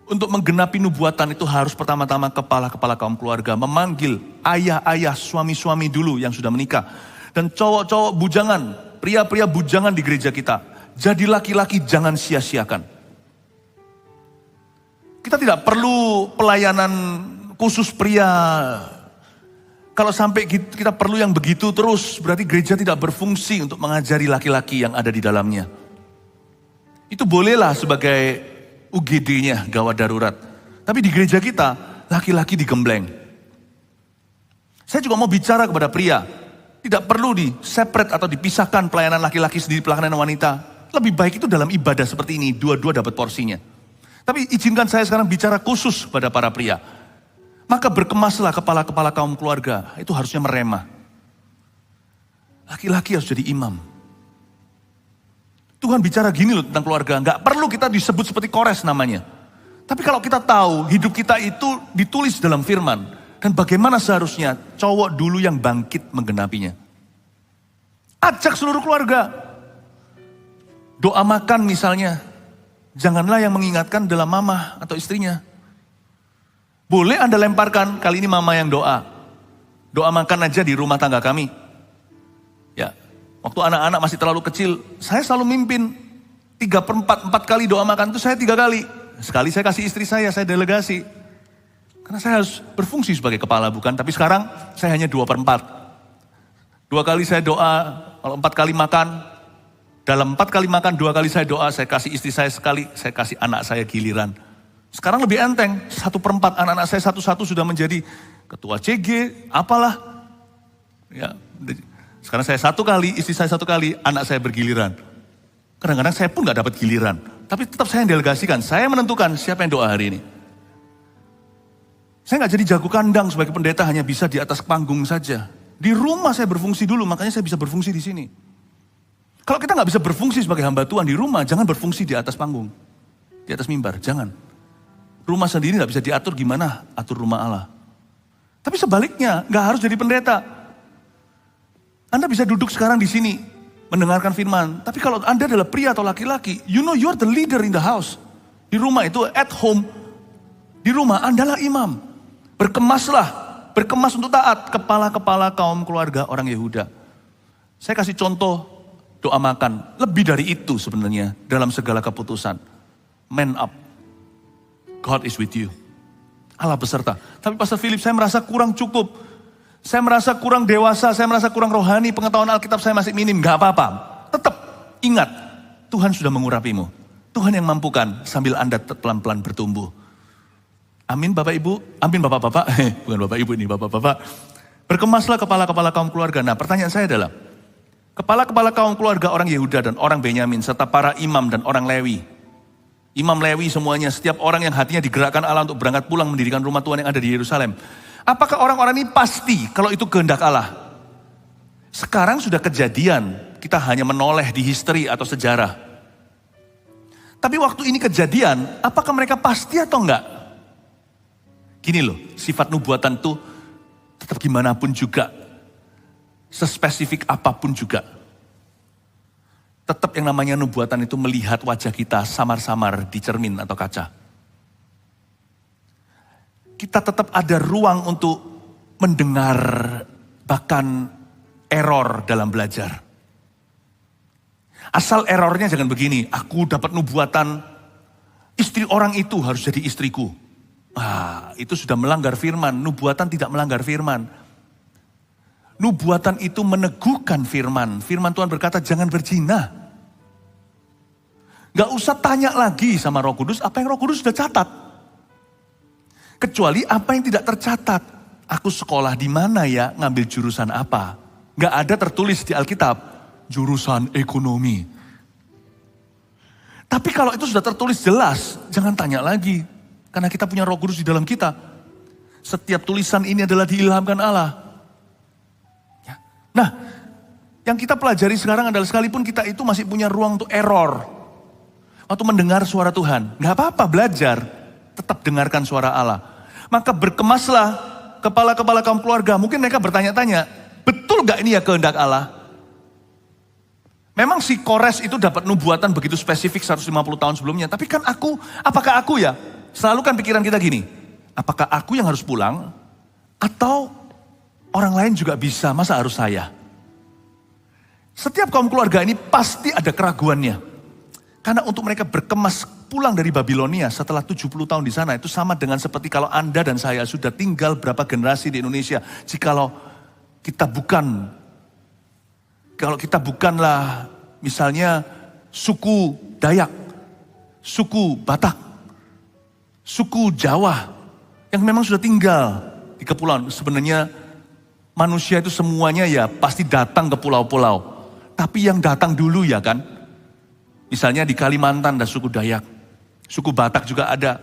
untuk menggenapi nubuatan itu harus pertama-tama kepala-kepala kaum keluarga. Memanggil ayah-ayah, suami-suami dulu yang sudah menikah. Dan cowok-cowok bujangan, pria-pria bujangan di gereja kita. Jadi laki-laki jangan sia-siakan. Kita tidak perlu pelayanan khusus pria. Kalau sampai kita perlu yang begitu terus, berarti gereja tidak berfungsi untuk mengajari laki-laki yang ada di dalamnya. Itu bolehlah sebagai UGD-nya, gawat darurat. Tapi di gereja kita, laki-laki digembleng. Saya juga mau bicara kepada pria. Tidak perlu di-separate atau dipisahkan pelayanan laki-laki sendiri, pelayanan wanita. Lebih baik itu dalam ibadah seperti ini, dua-dua dapat porsinya. Tapi izinkan saya sekarang bicara khusus pada para pria. Maka berkemaslah kepala-kepala kaum keluarga. Itu harusnya meremah. Laki-laki harus jadi imam. Tuhan bicara gini loh tentang keluarga. Nggak perlu kita disebut seperti Kores namanya. Tapi kalau kita tahu hidup kita itu ditulis dalam firman. Dan bagaimana seharusnya cowok dulu yang bangkit menggenapinya. Ajak seluruh keluarga. Doa makan misalnya. Janganlah yang mengingatkan adalah mama atau istrinya. Boleh Anda lemparkan, kali ini mama yang doa. Doa makan aja di rumah tangga kami. Ya, waktu anak-anak masih terlalu kecil, saya selalu mimpin 3/4 kali doa makan itu saya 3 kali. Sekali saya kasih istri saya delegasi. Karena saya harus berfungsi sebagai kepala bukan, tapi sekarang saya hanya 2/4. 2 kali saya doa, kalau 4 kali makan, Dalam 4 kali makan, 2 kali saya doa, saya kasih istri saya sekali, saya kasih anak saya giliran. Sekarang lebih enteng, 1/4 anak-anak saya satu-satu sudah menjadi ketua CG, apalah. Ya, sekarang saya 1 kali, istri saya 1 kali, anak saya bergiliran. Kadang-kadang saya pun gak dapat giliran. Tapi tetap saya yang delegasikan, saya menentukan siapa yang doa hari ini. Saya gak jadi jago kandang sebagai pendeta hanya bisa di atas panggung saja. Di rumah saya berfungsi dulu, makanya saya bisa berfungsi di sini. Kalau kita gak bisa berfungsi sebagai hamba Tuhan di rumah, jangan berfungsi di atas panggung. Di atas mimbar, jangan. Rumah sendiri gak bisa diatur, gimana atur rumah Allah. Tapi sebaliknya, gak harus jadi pendeta. Anda bisa duduk sekarang di sini, mendengarkan firman. Tapi kalau Anda adalah pria atau laki-laki, you know you're the leader in the house. Di rumah itu, at home, di rumah Anda lah imam. Berkemas untuk taat, kepala-kepala kaum keluarga orang Yehuda. Saya kasih contoh, doa makan, lebih dari itu sebenarnya dalam segala keputusan. Man up, God is with you. Allah beserta. Tapi Pastor Philip, saya merasa kurang cukup. Saya merasa kurang dewasa, saya merasa kurang rohani, pengetahuan Alkitab saya masih minim. Gak apa-apa, tetap ingat, Tuhan sudah mengurapimu. Tuhan yang mampukan sambil Anda pelan-pelan bertumbuh. Amin Bapak Ibu, amin Bapak-Bapak, bukan Bapak Ibu ini, Bapak-Bapak. Berkemaslah kepala-kepala kaum keluarga. Nah pertanyaan saya adalah, kepala-kepala kaum keluarga orang Yehuda dan orang Benyamin, serta para imam dan orang Lewi. Imam Lewi semuanya, setiap orang yang hatinya digerakkan Allah untuk berangkat pulang mendirikan rumah Tuhan yang ada di Yerusalem. Apakah orang-orang ini pasti kalau itu kehendak Allah? Sekarang sudah kejadian, kita hanya menoleh di history atau sejarah. Tapi waktu ini kejadian, apakah mereka pasti atau enggak? Gini loh, sifat nubuatan itu tetap gimana pun juga, sespesifik apapun juga. Tetap yang namanya nubuatan itu melihat wajah kita samar-samar di cermin atau kaca. Kita tetap ada ruang untuk mendengar bahkan error dalam belajar. Asal errornya jangan begini, aku dapat nubuatan, istri orang itu harus jadi istriku. Itu sudah melanggar firman, nubuatan tidak melanggar firman. Nubuatan itu meneguhkan firman. Firman Tuhan berkata jangan berzina. Gak usah tanya lagi sama Roh Kudus apa yang Roh Kudus sudah catat. Kecuali apa yang tidak tercatat. Aku sekolah di mana ya, ngambil jurusan apa. Gak ada tertulis di Alkitab, jurusan ekonomi. Tapi kalau itu sudah tertulis jelas, jangan tanya lagi. Karena kita punya Roh Kudus di dalam kita. Setiap tulisan ini adalah diilhamkan Allah. Nah, yang kita pelajari sekarang adalah sekalipun kita itu masih punya ruang untuk error. Waktu mendengar suara Tuhan, gak apa-apa belajar, tetap dengarkan suara Allah. Maka berkemaslah kepala-kepala kaum keluarga. Mungkin mereka bertanya-tanya, betul gak ini ya kehendak Allah? Memang si Kores itu dapat nubuatan begitu spesifik 150 tahun sebelumnya. Tapi kan apakah aku ya? Selalu kan pikiran kita gini, apakah aku yang harus pulang? Atau orang lain juga bisa, masa harus saya? Setiap kaum keluarga ini pasti ada keraguannya. Karena untuk mereka berkemas pulang dari Babilonia setelah 70 tahun di sana, itu sama dengan seperti kalau Anda dan saya sudah tinggal berapa generasi di Indonesia. Kalau kita bukanlah misalnya suku Dayak, suku Batak, suku Jawa, yang memang sudah tinggal di kepulauan. Sebenarnya manusia itu semuanya ya pasti datang ke pulau-pulau. Tapi yang datang dulu ya kan, misalnya di Kalimantan ada suku Dayak, suku Batak juga ada,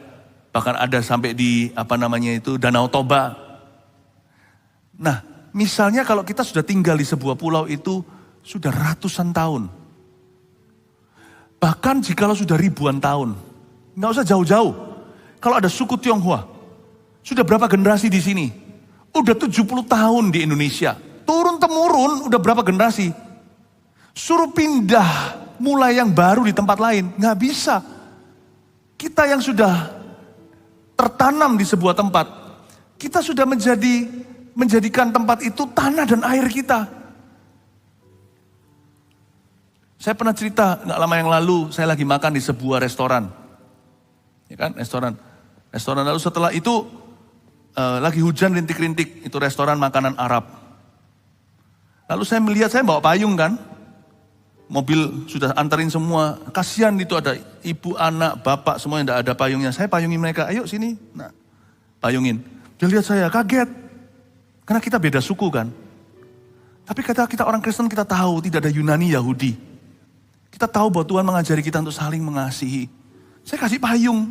bahkan ada sampai di Danau Toba. Nah, misalnya kalau kita sudah tinggal di sebuah pulau itu sudah ratusan tahun, bahkan jikalau sudah ribuan tahun, nggak usah jauh-jauh. Kalau ada suku Tionghoa, sudah berapa generasi di sini? Udah 70 tahun di Indonesia, turun-temurun udah berapa generasi? Suruh pindah mulai yang baru di tempat lain, nggak bisa. Kita yang sudah tertanam di sebuah tempat, kita sudah menjadikan tempat itu tanah dan air kita. Saya pernah cerita nggak lama yang lalu, saya lagi makan di sebuah restoran, ya kan, restoran. Lalu setelah itu lagi hujan rintik-rintik, itu restoran makanan Arab. Lalu saya melihat, saya bawa payung kan. mobil sudah anterin semua. Kasihan itu ada ibu, anak, bapak, semua yang tidak ada payungnya. Saya payungin mereka, ayo sini. Nah, payungin. Dia lihat saya, kaget. Karena kita beda suku kan. Tapi kata kita orang Kristen kita tahu tidak ada Yunani Yahudi. Kita tahu bahwa Tuhan mengajari kita untuk saling mengasihi. Saya kasih payung.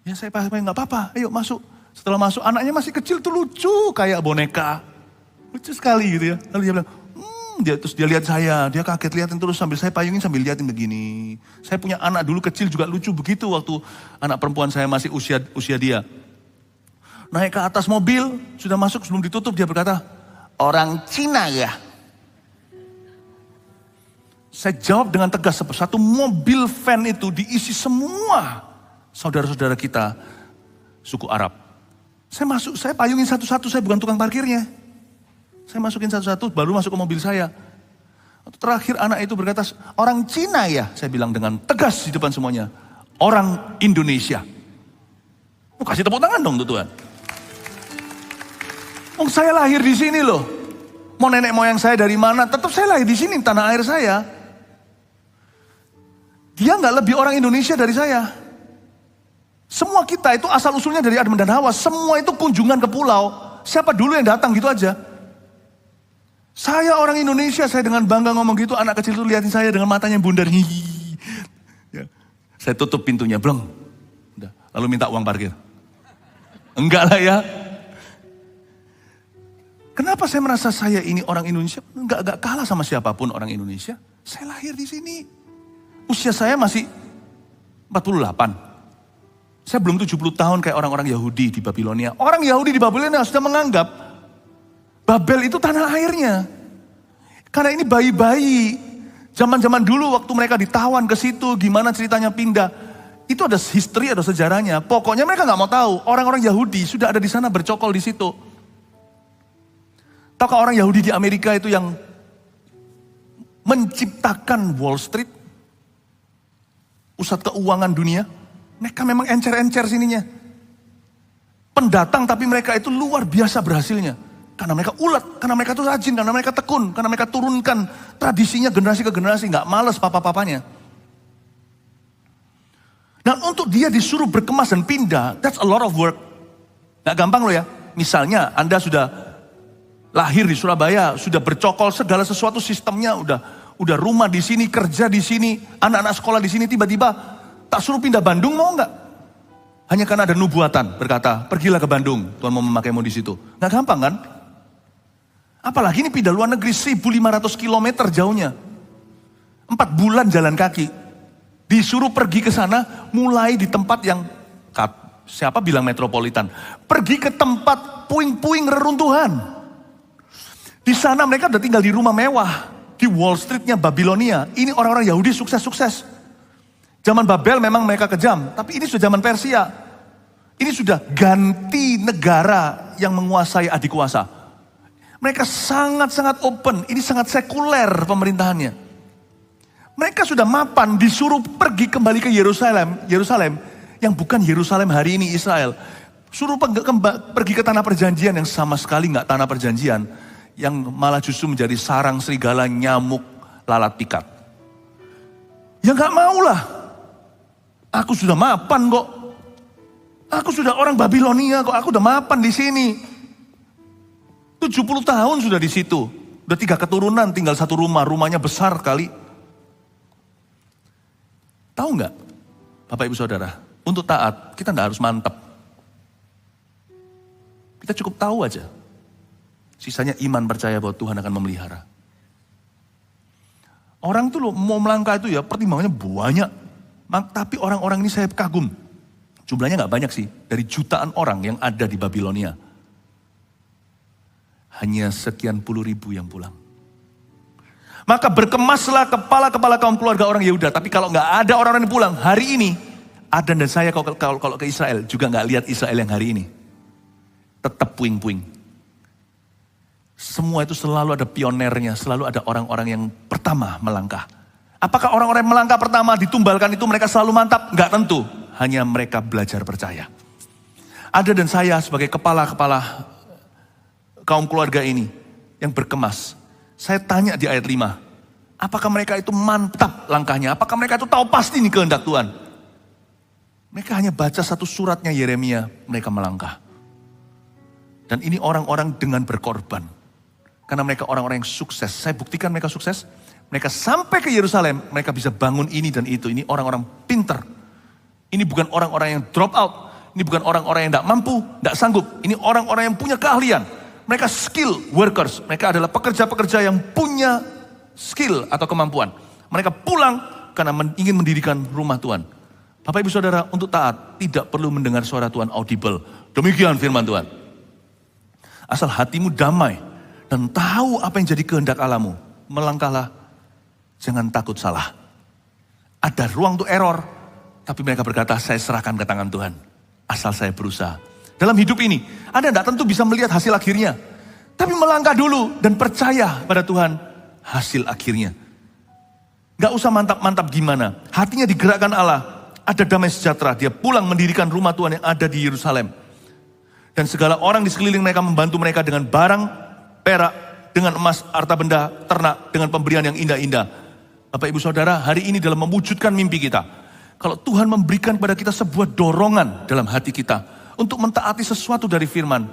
Ya saya payung, gak apa-apa, ayo masuk. Setelah masuk anaknya masih kecil tuh lucu kayak boneka. Lucu sekali gitu ya. Lalu dia bilang, terus dia lihat saya, dia kaget liatin terus sambil saya payungin sambil liatin begini. Saya punya anak dulu kecil juga lucu begitu waktu anak perempuan saya masih usia dia. Naik ke atas mobil, sudah masuk sebelum ditutup dia berkata, orang Cina ya? Saya jawab dengan tegas, satu mobil van itu diisi semua saudara-saudara kita suku Arab. Saya masuk, saya payungin satu-satu, saya bukan tukang parkirnya. Saya masukin satu-satu, baru masuk ke mobil saya. Terakhir anak itu berkata, orang Cina ya? Saya bilang dengan tegas di depan semuanya, orang Indonesia. Kasih tepuk tangan dong untuk Tuhan. Saya lahir di sini loh. Mau nenek moyang saya dari mana, tetap saya lahir di sini, tanah air saya. Dia nggak lebih orang Indonesia dari saya. Semua kita itu asal usulnya dari Adam dan Hawa. Semua itu kunjungan ke pulau. Siapa dulu yang datang gitu aja. Saya orang Indonesia, saya dengan bangga ngomong gitu, anak kecil itu liatin saya dengan matanya bundar. Ya. Saya tutup pintunya, bleng. Udah. Lalu minta uang parkir. Enggak lah ya. Kenapa saya merasa saya ini orang Indonesia? Enggak kalah sama siapapun orang Indonesia. Saya lahir di sini. Usia saya masih 48. Saya belum 70 tahun kayak orang-orang Yahudi di Babilonia. Orang Yahudi di Babilonia sudah menganggap Babel itu tanah airnya. Karena ini bayi-bayi. Zaman-zaman dulu waktu mereka ditawan ke situ, gimana ceritanya pindah. Itu ada history, ada sejarahnya. Pokoknya mereka nggak mau tahu. Orang-orang Yahudi sudah ada di sana bercokol di situ. Tahukah orang Yahudi di Amerika itu yang menciptakan Wall Street? Pusat keuangan dunia. Mereka memang encer-encer sininya. Pendatang tapi mereka itu luar biasa berhasilnya. Karena mereka ulet, karena mereka tuh rajin, karena mereka tekun, karena mereka turunkan tradisinya generasi ke generasi, nggak males papa-papanya. Dan untuk dia disuruh berkemas dan pindah, that's a lot of work. Nggak gampang loh ya. Misalnya Anda sudah lahir di Surabaya, sudah bercokol segala sesuatu sistemnya, udah rumah di sini, kerja di sini, anak-anak sekolah di sini, tiba-tiba tak suruh pindah Bandung mau nggak? Hanya karena ada nubuatan berkata, pergilah ke Bandung, Tuhan mau memakaimu di situ. Nggak gampang kan? Apalagi ini pindah luar negeri 1.500 km jauhnya. 4 bulan jalan kaki. Disuruh pergi ke sana mulai di tempat yang, siapa bilang metropolitan. Pergi ke tempat puing-puing reruntuhan. Di sana mereka udah tinggal di rumah mewah. Di Wall Street-nya Babilonia. Ini orang-orang Yahudi sukses-sukses. Zaman Babel memang mereka kejam. Tapi ini sudah zaman Persia. Ini sudah ganti negara yang menguasai adik kuasa. Mereka sangat-sangat open, ini sangat sekuler pemerintahannya. Mereka sudah mapan, disuruh pergi kembali ke Yerusalem yang bukan Yerusalem hari ini Israel. Suruh pergi ke tanah perjanjian yang sama sekali nggak tanah perjanjian, yang malah justru menjadi sarang serigala, nyamuk, lalat pikat. Ya nggak maulah. Aku sudah mapan kok. Aku sudah orang Babilonia kok, aku udah mapan di sini. 70 tahun sudah di situ. Udah 3 keturunan, tinggal satu rumah. Rumahnya besar kali. Tahu nggak, Bapak Ibu Saudara, untuk taat kita nggak harus mantap. Kita cukup tahu aja. Sisanya iman percaya bahwa Tuhan akan memelihara. Orang tuh loh mau melangkah itu ya pertimbangannya banyak. Tapi orang-orang ini saya kagum. Jumlahnya nggak banyak sih. Dari jutaan orang yang ada di Babilonia. Hanya sekian puluh ribu yang pulang. Maka berkemaslah kepala-kepala kaum keluarga orang Yehuda. Tapi kalau nggak ada orang-orang yang pulang, hari ini, Adan dan saya kalau ke Israel, juga nggak lihat Israel yang hari ini. Tetap puing-puing. Semua itu selalu ada pionernya, selalu ada orang-orang yang pertama melangkah. Apakah orang-orang yang melangkah pertama ditumbalkan itu mereka selalu mantap? Nggak tentu. Hanya mereka belajar percaya. Ada dan saya sebagai kepala-kepala kaum keluarga ini yang berkemas. Saya tanya di ayat 5. Apakah mereka itu mantap langkahnya? Apakah mereka itu tahu pasti ini kehendak Tuhan? Mereka hanya baca satu suratnya Yeremia, mereka melangkah. Dan ini orang-orang dengan berkorban. Karena mereka orang-orang yang sukses. Saya buktikan mereka sukses. Mereka sampai ke Yerusalem, mereka bisa bangun ini dan itu. Ini orang-orang pinter. Ini bukan orang-orang yang drop out. Ini bukan orang-orang yang tidak mampu, tidak sanggup. Ini orang-orang yang punya keahlian. Mereka skill workers. Mereka adalah pekerja-pekerja yang punya skill atau kemampuan. Mereka pulang karena ingin mendirikan rumah Tuhan. Bapak ibu saudara, untuk taat tidak perlu mendengar suara Tuhan audible. Demikian firman Tuhan. Asal hatimu damai dan tahu apa yang jadi kehendak Allahmu, melangkahlah, jangan takut salah. Ada ruang untuk error, tapi mereka berkata, saya serahkan ke tangan Tuhan. Asal saya berusaha. Dalam hidup ini, Anda tidak tentu bisa melihat hasil akhirnya. Tapi melangkah dulu dan percaya pada Tuhan hasil akhirnya. Gak usah mantap-mantap gimana. Hatinya digerakkan Allah. Ada damai sejahtera. Dia pulang mendirikan rumah Tuhan yang ada di Yerusalem. Dan segala orang di sekeliling mereka membantu mereka dengan barang, perak, dengan emas, harta benda, ternak, dengan pemberian yang indah-indah. Bapak ibu saudara, hari ini dalam mewujudkan mimpi kita. Kalau Tuhan memberikan pada kita sebuah dorongan dalam hati kita untuk mentaati sesuatu dari firman,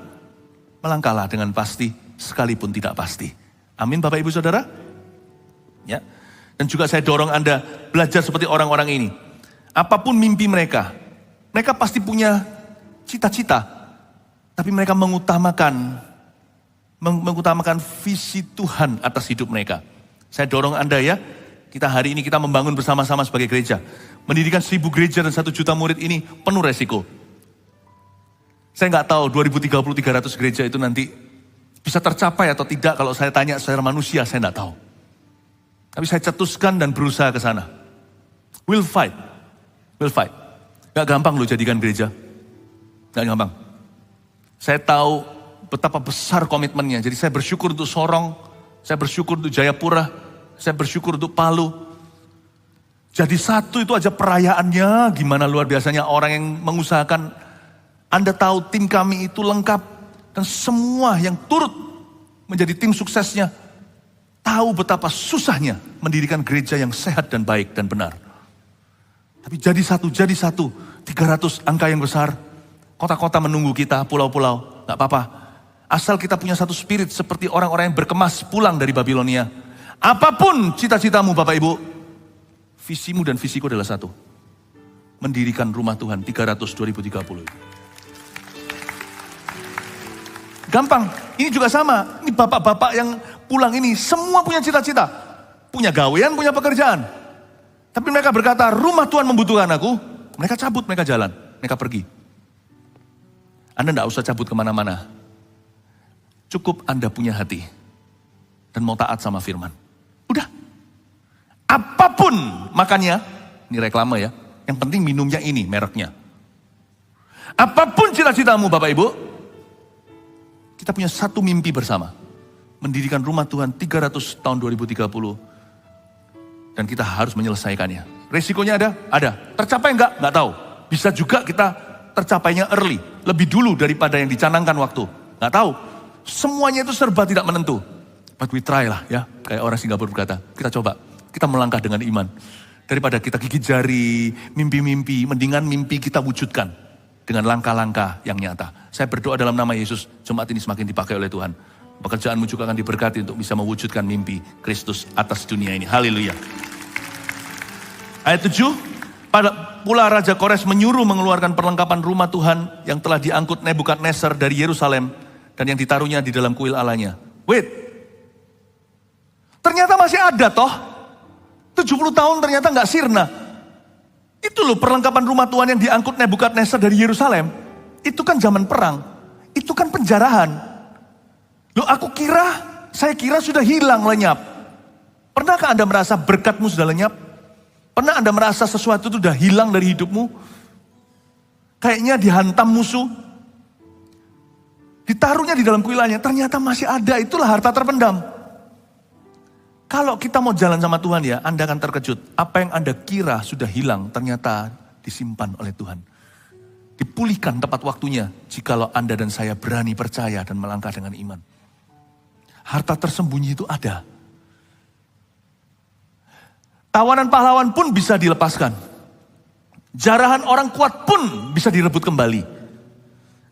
melangkahlah dengan pasti, sekalipun tidak pasti. Amin Bapak ibu saudara. Ya. Dan juga saya dorong Anda belajar seperti orang-orang ini. Apapun mimpi mereka, mereka pasti punya cita-cita, tapi mereka mengutamakan visi Tuhan atas hidup mereka. Saya dorong Anda ya, kita hari ini kita membangun bersama-sama sebagai gereja. Mendirikan 1000 gereja dan 1 juta murid ini penuh resiko. Saya nggak tahu 2030 300 gereja itu nanti bisa tercapai atau tidak. Kalau saya tanya secara manusia, saya nggak tahu. Tapi saya cetuskan dan berusaha ke sana. We'll fight. Gak gampang loh jadikan gereja. Gak gampang. Saya tahu betapa besar komitmennya. Jadi saya bersyukur untuk Sorong. Saya bersyukur untuk Jayapura. Saya bersyukur untuk Palu. Jadi satu itu aja perayaannya. Gimana luar biasanya orang yang mengusahakan. Anda tahu tim kami itu lengkap. Dan semua yang turut menjadi tim suksesnya. Tahu betapa susahnya mendirikan gereja yang sehat dan baik dan benar. Tapi jadi satu, 300 angka yang besar. Kota-kota menunggu kita, pulau-pulau, gak apa-apa. Asal kita punya satu spirit seperti orang-orang yang berkemas pulang dari Babilonia. Apapun cita-citamu Bapak Ibu, visimu dan visiku adalah satu. Mendirikan rumah Tuhan 2030. Gampang, ini juga sama. Ini bapak-bapak yang pulang ini semua punya cita-cita. Punya gawean, punya pekerjaan. Tapi mereka berkata, rumah Tuhan membutuhkan aku. Mereka cabut, mereka jalan, mereka pergi. Anda tidak usah cabut kemana-mana. Cukup Anda punya hati. Dan mau taat sama firman. Udah. Apapun makannya, ini reklame ya. Yang penting minumnya ini, mereknya. Apapun cita-citamu Bapak Ibu. Kita punya satu mimpi bersama. Mendirikan rumah Tuhan 300 tahun 2030. Dan kita harus menyelesaikannya. Resikonya ada? Ada. Tercapai enggak? Enggak tahu. Bisa juga kita tercapainya early. Lebih dulu daripada yang dicanangkan waktu. Enggak tahu. Semuanya itu serba tidak menentu. But we try lah ya. Kayak orang Singapura berkata. Kita coba. Kita melangkah dengan iman. Daripada kita gigit jari, mimpi-mimpi. Mendingan mimpi kita wujudkan. Dengan langkah-langkah yang nyata. Saya berdoa dalam nama Yesus. Jemaat ini semakin dipakai oleh Tuhan. Pekerjaanmu juga akan diberkati untuk bisa mewujudkan mimpi Kristus atas dunia ini. Haleluya. Ayat 7. Pada pula Raja Kores menyuruh mengeluarkan perlengkapan rumah Tuhan yang telah diangkut Nebukadnezar dari Yerusalem dan yang ditaruhnya di dalam kuil Allahnya. Wait. Ternyata masih ada toh. 70 tahun ternyata nggak sirna. Itu loh perlengkapan rumah Tuhan yang diangkut Nebukadnezar dari Yerusalem. Itu kan zaman perang. Itu kan penjarahan. Loh saya kira sudah hilang lenyap. Pernahkah Anda merasa berkatmu sudah lenyap? Pernah Anda merasa sesuatu itu sudah hilang dari hidupmu? Kayaknya dihantam musuh. Ditaruhnya di dalam kuilannya, ternyata masih ada, itulah harta terpendam. Kalau kita mau jalan sama Tuhan ya, Anda akan terkejut. Apa yang Anda kira sudah hilang, ternyata disimpan oleh Tuhan. Dipulihkan tepat waktunya, jikalau Anda dan saya berani percaya dan melangkah dengan iman. Harta tersembunyi itu ada. Tawanan pahlawan pun bisa dilepaskan. Jarahan orang kuat pun bisa direbut kembali.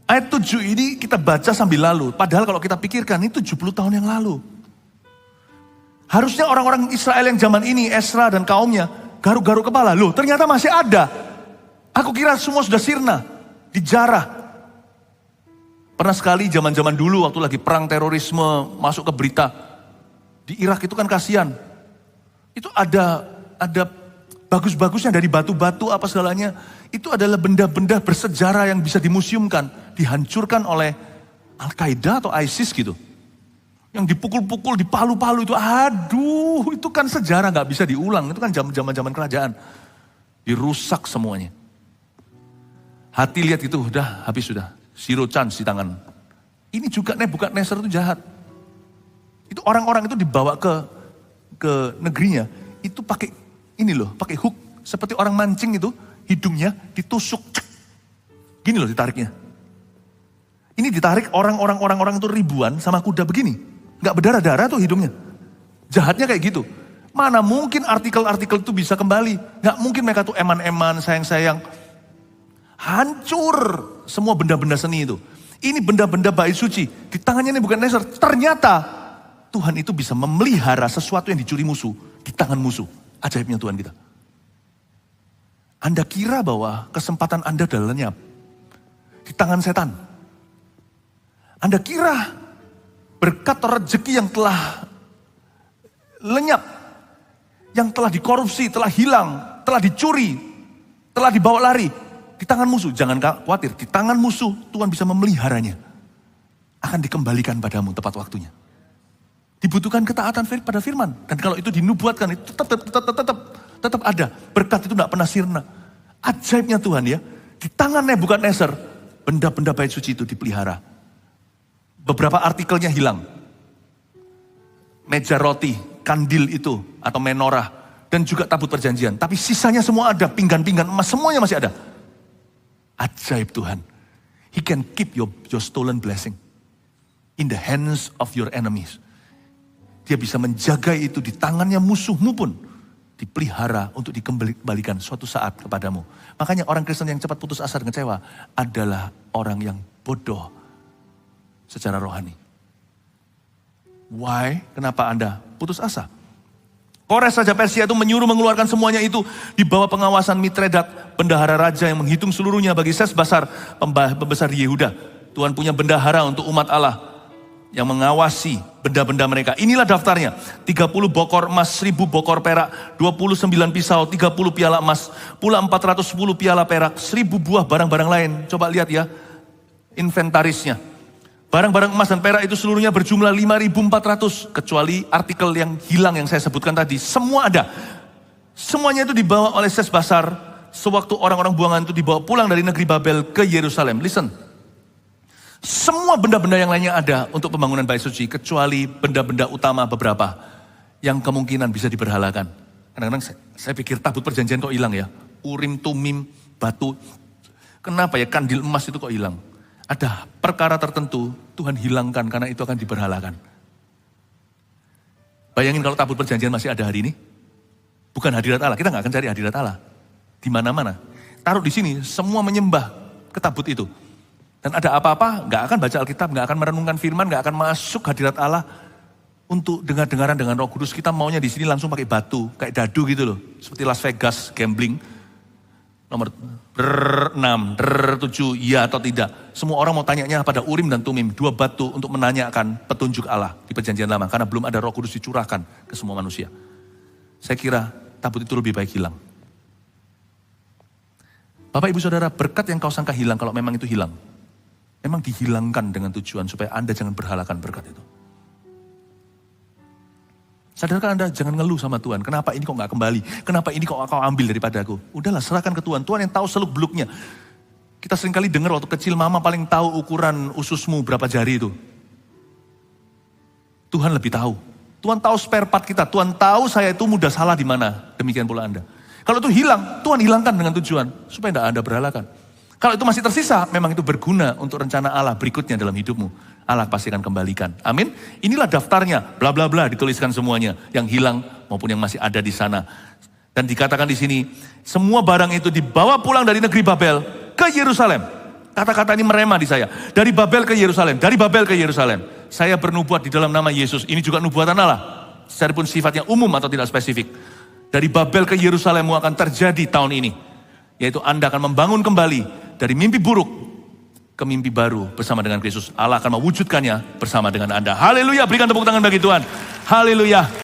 Ayat 7 ini kita baca sambil lalu. Padahal kalau kita pikirkan ini 70 tahun yang lalu. Harusnya orang-orang Israel yang zaman ini, Esra dan kaumnya, garuk-garuk kepala. Loh, ternyata masih ada. Aku kira semua sudah sirna, dijarah. Pernah sekali zaman-zaman dulu waktu lagi perang terorisme masuk ke berita. Di Irak itu kan kasihan. Itu ada bagus-bagusnya dari batu-batu apa segalanya. Itu adalah benda-benda bersejarah yang bisa dimuseumkan. Dihancurkan oleh Al-Qaeda atau ISIS gitu. Yang dipukul-pukul, dipalu-palu itu, aduh, itu kan sejarah gak bisa diulang. Itu kan zaman-zaman kerajaan. Dirusak semuanya. Hati lihat itu, udah habis sudah. Zero chance di tangan. Ini juga Nebukadnezar itu jahat. Itu orang-orang itu dibawa ke negerinya. Itu pakai ini loh, pakai hook. Seperti orang mancing itu, hidungnya ditusuk. Gini loh ditariknya. Ini ditarik orang itu ribuan sama kuda begini. Gak berdarah-darah tuh hidungnya. Jahatnya kayak gitu. Mana mungkin artikel-artikel itu bisa kembali. Gak mungkin mereka tuh eman-eman, sayang-sayang. Hancur semua benda-benda seni itu. Ini benda-benda bait suci. Di tangannya Nebukadnezar. Ternyata Tuhan itu bisa memelihara sesuatu yang dicuri musuh. Di tangan musuh. Ajaibnya Tuhan kita. Anda kira bahwa kesempatan Anda adalah lenyap. Di tangan setan. Anda kira berkat rezeki yang telah lenyap, yang telah dikorupsi, telah hilang, telah dicuri, telah dibawa lari di tangan musuh. Jangan khawatir, di tangan musuh Tuhan bisa memeliharanya. Akan dikembalikan padamu tepat waktunya. Dibutuhkan ketaatan pada firman. Dan kalau itu dinubuatkan, itu tetap ada. Berkat itu tidak pernah sirna. Ajaibnya Tuhan ya. Di tangan Nebukadnezar, benda-benda bait suci itu dipelihara. Beberapa artikelnya hilang. Meja roti, kandil itu, atau menorah, dan juga tabut perjanjian. Tapi sisanya semua ada, pinggan-pinggan emas, semuanya masih ada. Ajaib Tuhan. He can keep your stolen blessing in the hands of your enemies. Dia bisa menjaga itu di tangannya musuhmu pun. Dipelihara untuk dikembalikan suatu saat kepadamu. Makanya orang Kristen yang cepat putus asa dan kecewa adalah orang yang bodoh secara rohani. Why? Kenapa Anda putus asa? Kores Raja Persia itu menyuruh mengeluarkan semuanya itu di bawah pengawasan Mitredat, bendahara raja yang menghitung seluruhnya bagi Sesbasar, pembesar di Yehuda. Tuhan punya bendahara untuk umat Allah yang mengawasi benda-benda mereka. Inilah daftarnya. 30 bokor emas, 1000 bokor perak, 29 pisau, 30 piala emas, pula 410 piala perak, 1000 buah barang-barang lain. Coba lihat ya, inventarisnya. Barang-barang emas dan perak itu seluruhnya berjumlah 5.400. Kecuali artikel yang hilang yang saya sebutkan tadi. Semua ada. Semuanya itu dibawa oleh Sesbasar. Sewaktu orang-orang buangan itu dibawa pulang dari negeri Babel ke Yerusalem. Listen. Semua benda-benda yang lainnya ada untuk pembangunan bait suci. Kecuali benda-benda utama beberapa. Yang kemungkinan bisa diberhalakan. Kadang-kadang saya pikir tabut perjanjian kok hilang ya. Urim, tumim, batu. Kenapa ya kandil emas itu kok hilang? Ada perkara tertentu Tuhan hilangkan karena itu akan diberhalakan. Bayangin kalau tabut perjanjian masih ada hari ini. Bukan hadirat Allah, kita gak akan cari hadirat Allah. Di mana-mana. Taruh di sini, semua menyembah ke tabut itu. Dan ada apa-apa, gak akan baca Alkitab, gak akan merenungkan firman, gak akan masuk hadirat Allah. Untuk dengar-dengaran dengan Roh Kudus, kita maunya di sini langsung pakai batu, kayak dadu gitu loh. Seperti Las Vegas, gambling. Nomor 6, 7, iya atau tidak. Semua orang mau tanyanya pada Urim dan Tumim. 2 batu untuk menanyakan petunjuk Allah di perjanjian lama. Karena belum ada Roh Kudus dicurahkan ke semua manusia. Saya kira tabut itu lebih baik hilang. Bapak ibu saudara, berkat yang kau sangka hilang kalau memang itu hilang. Memang dihilangkan dengan tujuan supaya Anda jangan berhalakan berkat itu. Sadarkan Anda jangan ngeluh sama Tuhan. Kenapa ini kok gak kembali? Kenapa ini kok kau ambil daripada aku? Udahlah serahkan ke Tuhan. Tuhan yang tahu seluk beluknya. Kita seringkali dengar waktu kecil mama paling tahu ukuran ususmu berapa jari itu. Tuhan lebih tahu. Tuhan tahu spare part kita. Tuhan tahu saya itu mudah salah di mana. Demikian pula Anda. Kalau itu hilang, Tuhan hilangkan dengan tujuan. Supaya tidak Anda berhalakan. Kalau itu masih tersisa, memang itu berguna untuk rencana Allah berikutnya dalam hidupmu. Allah pasti akan kembalikan. Amin. Inilah daftarnya, bla bla bla dituliskan semuanya. Yang hilang maupun yang masih ada di sana. Dan dikatakan di sini, semua barang itu dibawa pulang dari negeri Babel ke Yerusalem. Kata-kata ini merema di saya. Dari Babel ke Yerusalem, dari Babel ke Yerusalem. Saya bernubuat di dalam nama Yesus. Ini juga nubuatan Allah. Sekalipun sifatnya umum atau tidak spesifik. Dari Babel ke Yerusalem akan terjadi tahun ini. Yaitu Anda akan membangun kembali dari mimpi buruk ke mimpi baru bersama dengan Kristus. Allah akan mewujudkannya bersama dengan Anda. Haleluya, berikan tepuk tangan bagi Tuhan. Haleluya.